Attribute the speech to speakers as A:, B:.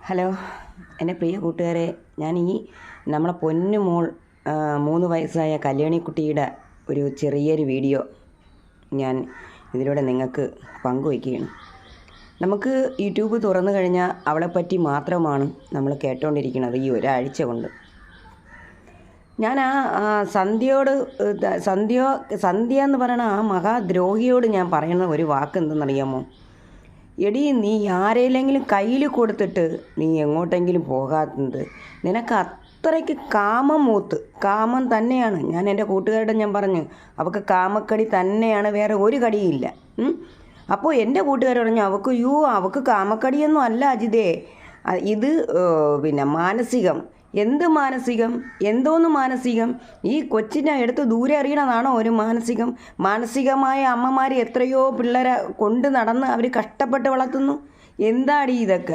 A: Hello എൻ്റെ പ്രിയ കൂട്ടുകാരെ, നമ്മളെ പൊന്നുമോൾ 3 വയസ്സായ കല്യാണിക്കുട്ടിയുടെ ഒരു ചെറിയൊരു വീഡിയോ ഞാൻ ഇതിലൂടെ നിങ്ങൾക്ക് പങ്കുവയ്ക്കുകയാണ്. നമുക്ക് യൂട്യൂബ് തുറന്നു കഴിഞ്ഞാൽ അവളെപ്പറ്റി മാത്രമാണ് നമ്മൾ കേട്ടുകൊണ്ടിരിക്കുന്നത് ഈ ഒരാഴ്ച കൊണ്ട്. ഞാൻ സന്ധ്യ എന്ന് പറയുന്ന ആ മഹാദ്രോഹിയോട് ഞാൻ പറയുന്ന ഒരു വാക്ക് എന്തെന്നറിയാമോ? എടി, നീ ആരെയെങ്കിലും കയ്യിൽ കൊടുത്തിട്ട് നീ എങ്ങോട്ടെങ്കിലും പോകാത്തത് നിനക്ക് അത്രയ്ക്ക് കാമം തന്നെയാണ്. ഞാൻ എൻ്റെ കൂട്ടുകാരുടെ ഞാൻ പറഞ്ഞു, അവൾക്ക് കാമക്കടി തന്നെയാണ്, വേറെ ഒരു കടിയില്ല. അപ്പോൾ എൻ്റെ കൂട്ടുകാർ പറഞ്ഞു, അവൾക്ക് കാമക്കടിയൊന്നും അല്ല അജിതേ, ഇത് മാനസികം. എന്ത് മാനസികം? എന്തോന്ന് മാനസികം? ഈ കൊച്ചിനെ എടുത്ത് ദൂരെ എറിയണതാണോ ഒരു മാനസികം? മാനസികമായ അമ്മമാർ എത്രയോ പിള്ളേരെ കൊണ്ട് നടന്ന് അവർ കഷ്ടപ്പെട്ട് വളർത്തുന്നു. എന്താടി ഇതൊക്കെ?